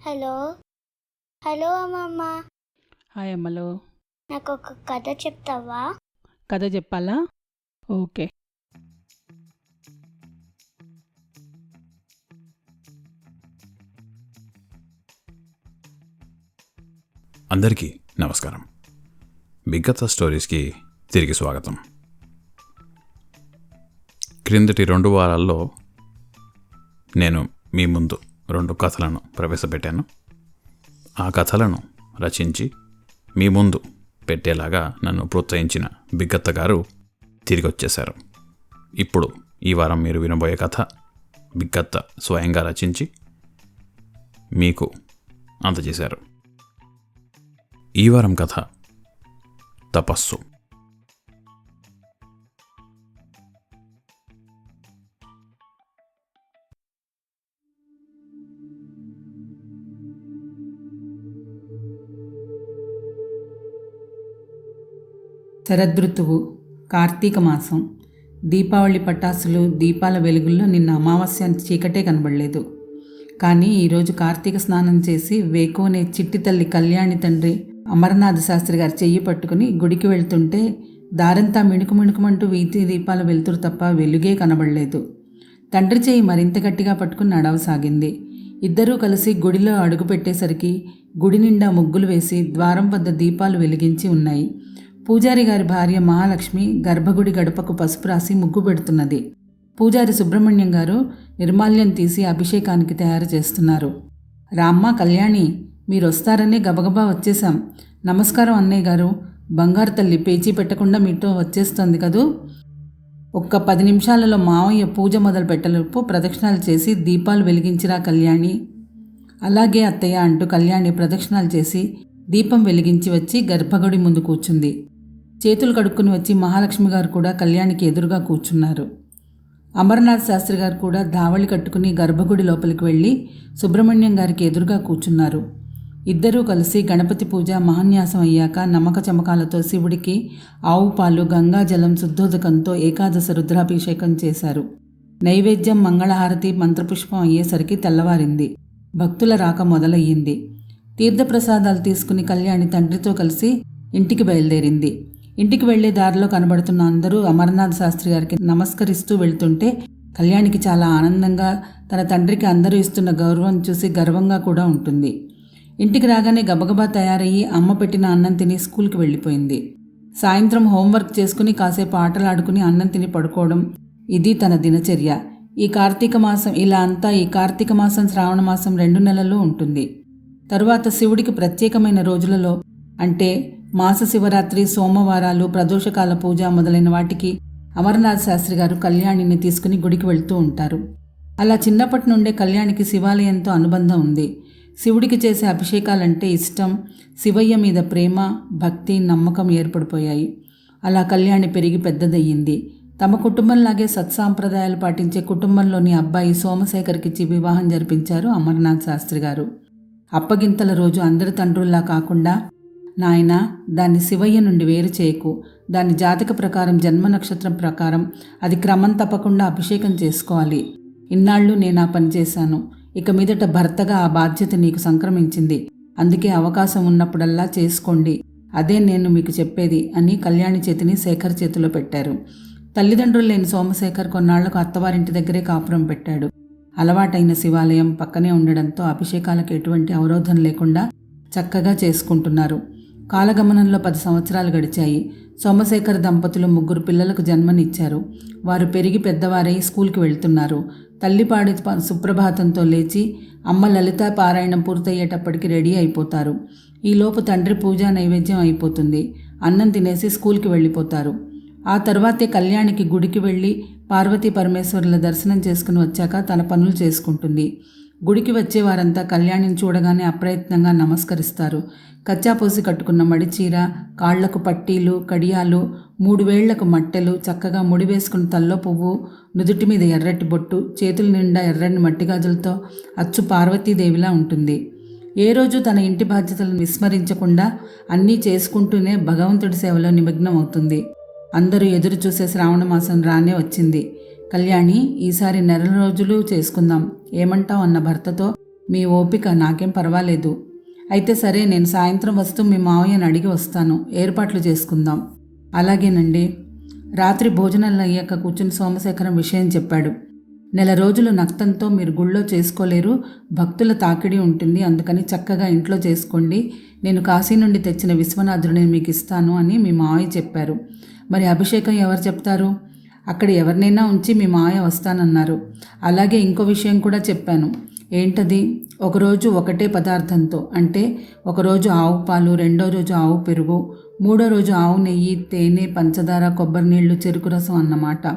Hello hello అమ్మమ్మ, hi అమ్మలో. నాకు ఒక కథ చెప్తావా? కథ చెప్పాలా? ఓకే. అందరికీ నమస్కారం. బిగ్ కథ స్టోరీస్కి తిరిగి స్వాగతం. క్రిందటి 2 వారాల్లో నేను మీ ముందు 2 కథలను ప్రవేశపెట్టాను. ఆ కథలను రచించి మీ ముందు పెట్టేలాగా నన్ను ప్రోత్సహించిన బిగ్ కథ గారు తిరిగి వచ్చేశారు. ఇప్పుడు ఈ వారం మీరు వినబోయే కథ బిగ్ కథ స్వయంగా రచించి మీకు అందజేశారు. ఈ వారం కథ తపస్సు. శరదృతువు, కార్తీక మాసం, దీపావళి పటాసులు, దీపాల వెలుగుల్లో నిన్న అమావాస్య చీకటే కనబడలేదు. కానీ ఈరోజు కార్తీక స్నానం చేసి వేకోనే చిట్టి తల్లి కళ్యాణి తండ్రి అమరనాథ శాస్త్రి గారి చెయ్యి పట్టుకుని గుడికి వెళ్తుంటే దారంతా మిణుకుమంటూ వీధి దీపాల వెలుతురు తప్ప వెలుగే కనబడలేదు. తండ్రి చెయ్యి మరింత గట్టిగా పట్టుకుని నడవసాగింది. ఇద్దరూ కలిసి గుడిలో అడుగుపెట్టేసరికి గుడి నిండా ముగ్గులు వేసి ద్వారం వద్ద దీపాలు వెలిగించి ఉన్నాయి. పూజారి గారి భార్య మహాలక్ష్మి గర్భగుడి గడపకు పసుపు రాసి ముగ్గు పెడుతున్నది. పూజారి సుబ్రహ్మణ్యం గారు నిర్మాల్యం తీసి అభిషేకానికి తయారు చేస్తున్నారు. రామ్మ, కళ్యాణి, మీరు వస్తారనే గబగబా వచ్చేశాం. నమస్కారం అన్నయ్య గారు. బంగారు తల్లి పేచీ పెట్టకుండా మీతో వచ్చేస్తుంది కదూ. ఒక్క 10 నిమిషాలలో మావయ్య పూజ మొదలు పెట్టలేపు ప్రదక్షిణాలు చేసి దీపాలు వెలిగించిరా కళ్యాణి. అలాగే అత్తయ్య అంటూ కళ్యాణి ప్రదక్షిణాలు చేసి దీపం వెలిగించి వచ్చి గర్భగుడి ముందు కూర్చుంది. చేతులు కడుక్కుని వచ్చి మహాలక్ష్మి గారు కూడా కళ్యాణికి ఎదురుగా కూర్చున్నారు. అమరనాథ్ శాస్త్రి గారు కూడా ధావళి కట్టుకుని గర్భగుడి లోపలికి వెళ్ళి సుబ్రహ్మణ్యం గారికి ఎదురుగా కూర్చున్నారు. ఇద్దరూ కలిసి గణపతి పూజ మహాన్యాసం అయ్యాక నమ్మక చమకాలతో శివుడికి ఆవు పాలు, గంగాజలం, శుద్ధోదకంతో ఏకాదశ రుద్రాభిషేకం చేశారు. నైవేద్యం, మంగళహారతి, మంత్రపుష్పం అయ్యేసరికి తెల్లవారింది. భక్తుల రాక మొదలయ్యింది. తీర్థప్రసాదాలు తీసుకుని కళ్యాణి తండ్రితో కలిసి ఇంటికి బయలుదేరింది. ఇంటికి వెళ్లే దారిలో కనబడుతున్న అందరూ అమరనాథ్ శాస్త్రి గారికి నమస్కరిస్తూ వెళ్తుంటే కళ్యాణికి చాలా ఆనందంగా, తన తండ్రికి అందరూ ఇస్తున్న గౌరవం చూసి గర్వంగా కూడా ఉంటుంది. ఇంటికి రాగానే గబగబా తయారయ్యి అమ్మ పెట్టిన అన్నం తిని స్కూల్కి వెళ్ళిపోయింది. సాయంత్రం హోంవర్క్ చేసుకుని కాసేపు ఆటలాడుకుని అన్నం తిని పడుకోవడం, ఇది తన దినచర్య. ఈ కార్తీక మాసం శ్రావణ మాసం 2 నెలల్లో ఉంటుంది. తరువాత శివుడికి ప్రత్యేకమైన రోజులలో అంటే మాస శివరాత్రి, సోమవారాలు, ప్రదోషకాల పూజ మొదలైన వాటికి అమరనాథ్ శాస్త్రి గారు కళ్యాణిని తీసుకుని గుడికి వెళ్తూ ఉంటారు. అలా చిన్నప్పటి నుండే కళ్యాణికి శివాలయంతో అనుబంధం ఉంది. శివుడికి చేసే అభిషేకాలంటే ఇష్టం, శివయ్య మీద ప్రేమ, భక్తి, నమ్మకం ఏర్పడిపోయాయి. అలా కళ్యాణి పెరిగి పెద్దదయ్యింది. తమ కుటుంబంలాగే సత్సాంప్రదాయాలు పాటించే కుటుంబంలోని అబ్బాయి సోమశేఖర్కిచ్చి వివాహం జరిపించారు అమరనాథ్ శాస్త్రి గారు. అప్పగింతల రోజు అందరి తండ్రుల్లా కాకుండా, నాయనా, దాన్ని శివయ్య నుండి వేరు చేయకు, దాని జాతక ప్రకారం, జన్మ నక్షత్రం ప్రకారం అది క్రమం తప్పకుండా అభిషేకం చేసుకోవాలి. ఇన్నాళ్ళు నేను ఆ పని చేశాను. ఇక మీదట భర్తగా ఆ బాధ్యత నీకు సంక్రమించింది. అందుకే అవకాశం ఉన్నప్పుడల్లా చేసుకోండి. అదే నేను మీకు చెప్పేది అని కళ్యాణి చేతిని శేఖర్ చేతిలో పెట్టారు. తల్లిదండ్రులు లేని సోమశేఖర్ కొన్నాళ్లకు అత్తవారింటి దగ్గరే కాపురం పెట్టాడు. అలవాటైన శివాలయం పక్కనే ఉండడంతో అభిషేకాలకు ఎటువంటి అవరోధం లేకుండా చక్కగా చేసుకుంటున్నారు. కాలగమనంలో 10 సంవత్సరాలు గడిచాయి. సోమశేఖర్ దంపతులు 3 పిల్లలకు జన్మనిచ్చారు. వారు పెరిగి పెద్దవారై స్కూల్కి వెళ్తున్నారు. తల్లిపాడి సుప్రభాతంతో లేచి అమ్మ లలిత పారాయణం పూర్తయ్యేటప్పటికి రెడీ అయిపోతారు. ఈలోపు తండ్రి పూజా నైవేద్యం అయిపోతుంది. అన్నం తినేసి స్కూల్కి వెళ్ళిపోతారు. ఆ తర్వాతే కళ్యాణికి గుడికి వెళ్ళి పార్వతీ పరమేశ్వరుల దర్శనం చేసుకుని వచ్చాక తన పనులు చేసుకుంటుంది. గుడికి వచ్చే వారంతా కళ్యాణిని చూడగానే అప్రయత్నంగా నమస్కరిస్తారు. కచ్చాపోసి కట్టుకున్న మడిచీర, కాళ్లకు పట్టీలు, కడియాలు, 3 వేళ్లకు మట్టెలు, చక్కగా ముడి వేసుకున్న తల్లో పువ్వు, నుదుటి మీద ఎర్రటి బొట్టు, చేతుల నిండా ఎర్రని మట్టి గాజులతో అచ్చు పార్వతీదేవిలా ఉంటుంది. ఏ రోజు తన ఇంటి బాధ్యతలను విస్మరించకుండా అన్నీ చేసుకుంటూనే భగవంతుడి సేవలో నిమగ్నం అవుతుంది. అందరూ ఎదురు చూసే శ్రావణ మాసం రానే వచ్చింది. కళ్యాణి, ఈసారి 4 రోజులు చేసుకుందాం, ఏమంటావు అన్న భర్తతో మీ ఓపిక నాకేం పర్వాలేదు. అయితే సరే, నేను సాయంత్రం వస్తూ మీ మావయ్యని అడిగి వస్తాను. ఏర్పాట్లు చేసుకుందాం. అలాగేనండి. రాత్రి భోజనాలు అయ్యాక కూర్చుని సోమశేఖరం విషయం చెప్పాడు. నెల రోజులు నక్తంతో మీరు గుళ్ళో చేసుకోలేరు, భక్తుల తాకిడి ఉంటుంది, అందుకని చక్కగా ఇంట్లో చేసుకోండి. నేను కాశీ నుండి తెచ్చిన విశ్వనాథుడిని మీకు ఇస్తాను అని మీ మావయ్య చెప్పారు. మరి అభిషేకం ఎవరు చెప్తారు? అక్కడ ఎవరినైనా ఉంచి మీ మావయ్య వస్తానన్నారు. అలాగే ఇంకో విషయం కూడా చెప్పాను. ఏంటది? ఒకరోజు ఒకటే పదార్థంతో, అంటే ఒకరోజు ఆవు పాలు, రెండో రోజు ఆవు పెరుగు, మూడో రోజు ఆవు నెయ్యి, తేనె, పంచదార, కొబ్బరి నీళ్లు, చెరుకు రసం అన్నమాట.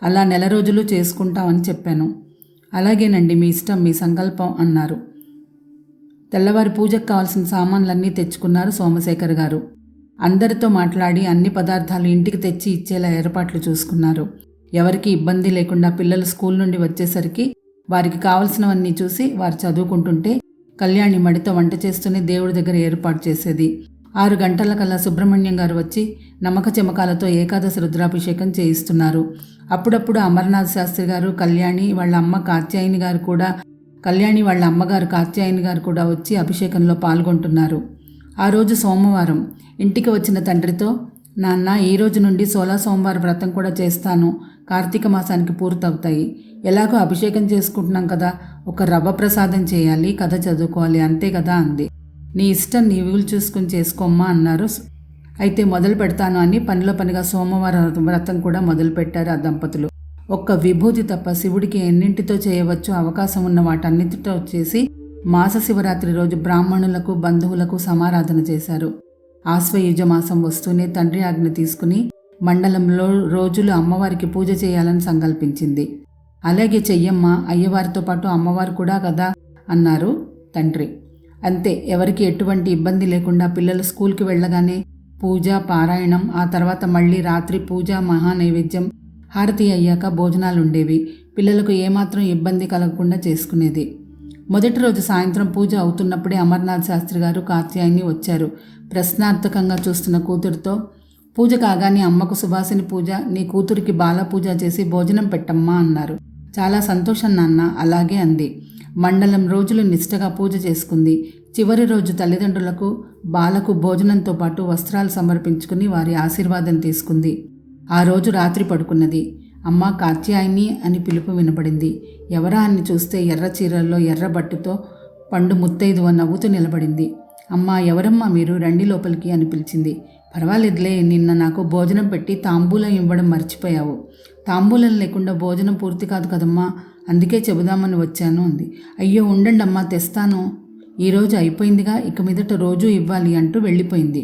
అలా నెల రోజులు చేసుకుంటామని చెప్పాను. అలాగేనండి, మీ ఇష్టం, మీ సంకల్పం అన్నారు. తెల్లవారి పూజకు కావాల్సిన సామాన్లన్నీ తెచ్చుకున్నారు సోమశేఖర్ గారు. అందరితో మాట్లాడి అన్ని పదార్థాలు ఇంటికి తెచ్చి ఇచ్చేలా ఏర్పాట్లు చూసుకున్నారు. ఎవరికి ఇబ్బంది లేకుండా పిల్లలు స్కూల్ నుండి వచ్చేసరికి వారికి కావలసినవన్నీ చూసి వారు చదువుకుంటుంటే కళ్యాణి మడితో వంట చేస్తూనే దేవుడి దగ్గర ఏర్పాటు చేసేది. 6 గంటలకల్లా సుబ్రహ్మణ్యం గారు వచ్చి నమ్మక చెమకాలతో ఏకాదశి రుద్రాభిషేకం చేయిస్తున్నారు. అప్పుడప్పుడు అమర్నాథ్ శాస్త్రి గారు, కళ్యాణి వాళ్ళ అమ్మగారు కాత్యాయని గారు కూడా వచ్చి అభిషేకంలో పాల్గొంటున్నారు. ఆ రోజు సోమవారం. ఇంటికి వచ్చిన తండ్రితో, నాన్న, ఈ రోజు నుండి 16 సోమవారం వ్రతం కూడా చేస్తాను. కార్తీక మాసానికి పూర్తవుతాయి. ఎలాగో అభిషేకం చేసుకుంటున్నాం కదా, ఒక రవ్వ ప్రసాదం చేయాలి, కథ చదువుకోవాలి, అంతే కదా అంది. నీ ఇష్టం, నీ వీలు చూసుకుని చేసుకోమ్మా అన్నారు. అయితే మొదలు పెడతాను అని పనిలో పనిగా సోమవారం వ్రతం కూడా మొదలుపెట్టారు ఆ దంపతులు. ఒక్క విభూతి తప్ప శివుడికి ఎన్నింటితో చేయవచ్చో అవకాశం ఉన్న వాటన్నిటితో చేసి మాస శివరాత్రి రోజు బ్రాహ్మణులకు, బంధువులకు సమారాధన చేశారు. ఆశ్వయుజ మాసం వస్తూనే తండ్రి ఆజ్ఞ తీసుకుని మండలంలో రోజులు అమ్మవారికి పూజ చేయాలని సంకల్పించింది. అలాగే చెయ్యమ్మ, అయ్యవారితో పాటు అమ్మవారు కూడా కదా అన్నారు తండ్రి. అంతే, ఎవరికి ఎటువంటి ఇబ్బంది లేకుండా పిల్లలు స్కూల్కి వెళ్ళగానే పూజ, పారాయణం, ఆ తర్వాత మళ్ళీ రాత్రి పూజ, మహానైవేద్యం, హారతి అయ్యాక భోజనాలుండేవి. పిల్లలకు ఏమాత్రం ఇబ్బంది కలగకుండా చేసుకునేది. మొదటి రోజు సాయంత్రం పూజ అవుతున్నప్పుడే అమర్నాథ్ శాస్త్రి గారు, కాత్యాయని వచ్చారు. ప్రశ్నార్థకంగా చూస్తున్న కూతురితో, పూజ కాగానే అమ్మకు సుభాసిని పూజ, నీ కూతురికి బాల పూజ చేసి భోజనం పెట్టమ్మా అన్నారు. చాలా సంతోషం నాన్న. అలాగే అంది. మండలం రోజులు నిష్ఠగా పూజ చేసుకుంది. చివరి రోజు తల్లిదండ్రులకు, బాలకు భోజనంతో పాటు వస్త్రాలు సమర్పించుకుని వారి ఆశీర్వాదం తీసుకుంది. ఆ రోజు రాత్రి పడుకున్నది. అమ్మ, కాత్యాయని అని పిలుపు వినపడింది. ఎవరా అని చూస్తే ఎర్ర చీరల్లో ఎర్ర బట్టుతో పండు ముత్తైదువ నవ్వుతూ నిలబడింది. అమ్మా, ఎవరమ్మా మీరు, రండి లోపలికి అని పిలిచింది. పర్వాలేదులే, నిన్న నాకు భోజనం పెట్టి తాంబూలం ఇవ్వడం మర్చిపోయావు. తాంబూలం లేకుండా భోజనం పూర్తి కాదు కదమ్మా, అందుకే చెబుదామని వచ్చాను అంది. అయ్యో ఉండండి అమ్మా, తెస్తాను. ఈరోజు అయిపోయిందిగా, ఇక మీదట రోజూ ఇవ్వాలి అంటూ వెళ్ళిపోయింది.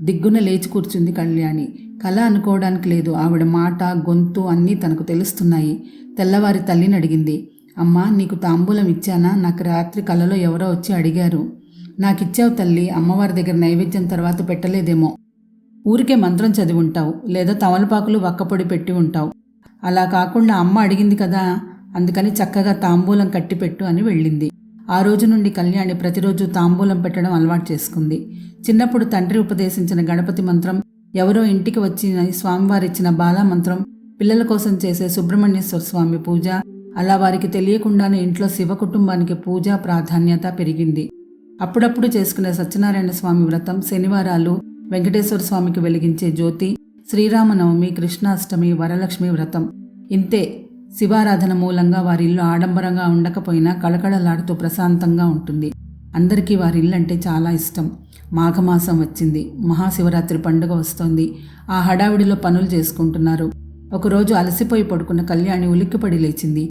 దిగ్గున లేచి కూర్చుంది కళ్యాణి. కళ అనుకోవడానికి లేదు. ఆవిడ మాట, గొంతు అన్నీ తనకు తెలుస్తున్నాయి. తెల్లవారి తల్లిని అడిగింది. అమ్మా, నీకు తాంబూలం ఇచ్చానా? నాకు రాత్రి కలలో ఎవరో వచ్చి అడిగారు. నాకిచ్చావు తల్లి. అమ్మవారి దగ్గర నైవేద్యం తర్వాత పెట్టలేదేమో. ఊరికే మంత్రం చదివి ఉంటావు, లేదా తమలపాకులు వక్కపొడి పెట్టి ఉంటావు. అలా కాకుండా అమ్మ అడిగింది కదా, అందుకని చక్కగా తాంబూలం కట్టిపెట్టు అని వెళ్ళింది. ఆ రోజు నుండి కళ్యాణి ప్రతిరోజు తాంబూలం పెట్టడం అలవాటు చేసుకుంది. చిన్నప్పుడు తండ్రి ఉపదేశించిన గణపతి మంత్రం, ఎవరో ఇంటికి వచ్చిన స్వామివారిచ్చిన బాలా మంత్రం, పిల్లల కోసం చేసే సుబ్రహ్మణ్యేశ్వర స్వామి పూజ, అలా వారికి తెలియకుండానే ఇంట్లో శివ కుటుంబానికి పూజ ప్రాధాన్యత పెరిగింది. అప్పుడప్పుడు చేసుకునే సత్యనారాయణ స్వామి వ్రతం, శనివారాలు, వెంకటేశ్వర స్వామికి వెలిగించే జ్యోతి, శ్రీరామనవమి, కృష్ణాష్టమి, వరలక్ష్మి వ్రతం, ఇంతే. శివారాధన మూలంగా వారి ఇల్లు ఆడంబరంగా ఉండకపోయినా కళకళలాడుతూ ప్రశాంతంగా ఉంటుంది. అందరికీ వారి ఇల్లు అంటే చాలా ఇష్టం. మాఘమాసం వచ్చింది. మహాశివరాత్రి పండుగ వస్తోంది. ఆ హడావిడిలో పనులు చేసుకుంటున్నారు. ఒకరోజు అలసిపోయి పడుకున్న కళ్యాణి ఉలిక్కిపడి లేచింది.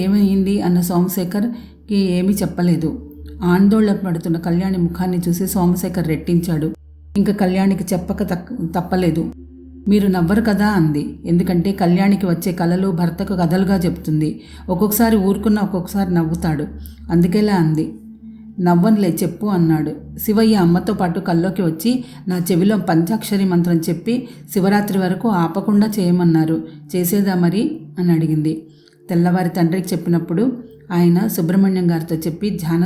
ఏమైంది అన్న సోమశేఖర్కి ఏమీ చెప్పలేదు. ఆందోళన పడుతున్న కళ్యాణి ముఖాన్ని చూసి సోమశేఖర్ రెట్టించాడు. ఇంకా కళ్యాణికి చెప్పక తప్పలేదు. మీరు నవ్వరు కదా అంది. ఎందుకంటే కళ్యాణికి వచ్చే కలలు భర్తకు కథలుగా చెప్తుంది. ఒక్కొక్కసారి ఊరుకున్న, ఒక్కొక్కసారి నవ్వుతాడు. అందుకేలా అంది. నవ్వనులే, చెప్పు అన్నాడు. శివయ్య అమ్మతో పాటు కల్లోకి వచ్చి నా చెవిలో పంచాక్షరి మంత్రం చెప్పి శివరాత్రి వరకు ఆపకుండా చేయమన్నారు. చేసేదా మరి అని అడిగింది. తెల్లవారి తండ్రికి చెప్పినప్పుడు ఆయన సుబ్రహ్మణ్యం గారితో చెప్పి ధ్యాన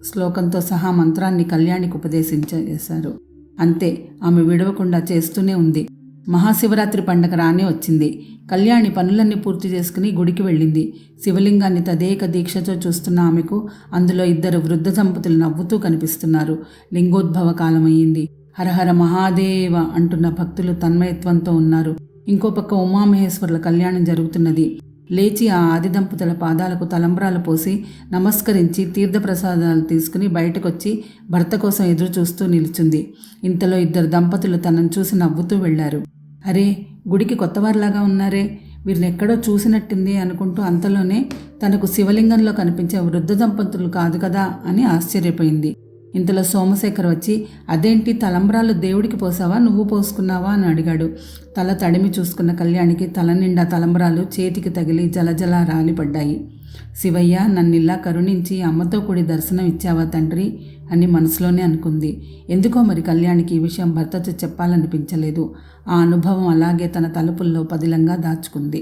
శ్లోకంతో సహా మంత్రాన్ని కళ్యాణికి ఉపదేశించేశారు. అంతే, ఆమె విడవకుండా చేస్తూనే ఉంది. మహాశివరాత్రి పండగ రానే వచ్చింది. కళ్యాణి పనులన్నీ పూర్తి చేసుకుని గుడికి వెళ్ళింది. శివలింగాన్ని తదేక దీక్షతో చూస్తున్న ఆమెకు అందులో 2 వృద్ధ దంపతులు నవ్వుతూ కనిపిస్తున్నారు. లింగోద్భవ కాలమయ్యింది. హరహర మహాదేవ అంటున్న భక్తులు తన్మయత్వంతో ఉన్నారు. ఇంకో పక్క ఉమామహేశ్వరుల కళ్యాణం జరుగుతున్నది. లేచి ఆ ఆది దంపతుల పాదాలకు తలంబ్రాలు పోసి నమస్కరించి తీర్థప్రసాదాలు తీసుకుని బయటకొచ్చి భర్త కోసం ఎదురు చూస్తూ నిలుచుంది. ఇంతలో 2 దంపతులు తనను చూసి నవ్వుతూ వెళ్లారు. అరే, గుడికి కొత్తవారిలాగా ఉన్నారే, వీరిని ఎక్కడో చూసినట్టుంది అనుకుంటూ అంతలోనే తనకు శివలింగంలో కనిపించే వృద్ధ దంపతులు కాదు కదా అని ఆశ్చర్యపోయింది. ఇంతలో సోమశేఖర్ వచ్చి, అదేంటి తలంబ్రాలు దేవుడికి పోసావా, నువ్వు పోసుకున్నావా అని అడిగాడు. తల తడిమి చూసుకున్న కళ్యాణికి తల నిండా తలంబ్రాలు చేతికి తగిలి జలజల రాలిపడ్డాయి. శివయ్య, నన్నిల్లా కరుణించి అమ్మతో కూడి దర్శనం ఇచ్చావా తండ్రి అని మనసులోనే అనుకుంది. ఎందుకో మరి కళ్యాణికి ఈ విషయం భర్తతో చెప్పాలనిపించలేదు. ఆ అనుభవం అలాగే తన తలుపుల్లో పదిలంగా దాచుకుంది.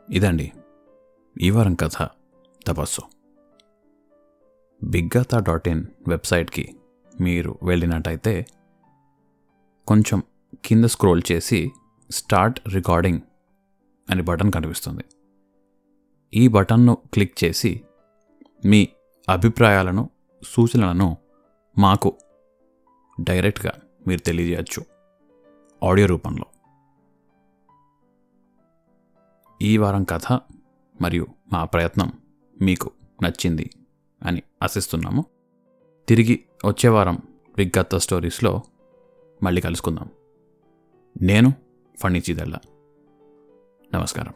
ఇదండి ఈ వారం కథ తపస్సు. biggata.in వెబ్సైట్కి మీరు వెళ్ళినట్టయితే కొంచెం కింద స్క్రోల్ చేసి స్టార్ట్ రికార్డింగ్ అని బటన్ కనిపిస్తుంది. ఈ బటన్ను క్లిక్ చేసి మీ అభిప్రాయాలను, సూచనలను మాకు డైరెక్ట్గా మీరు తెలియజేయచ్చు ఆడియో రూపంలో. ఈ వారం కథ మరియు మా ప్రయత్నం మీకు నచ్చింది అని ఆశిస్తున్నాము. తిరిగి వచ్చే వారం బిగ్గత్త స్టోరీస్లో మళ్ళీ కలుసుకుందాం. నేను ఫణి చిదెల్ల. నమస్కారం.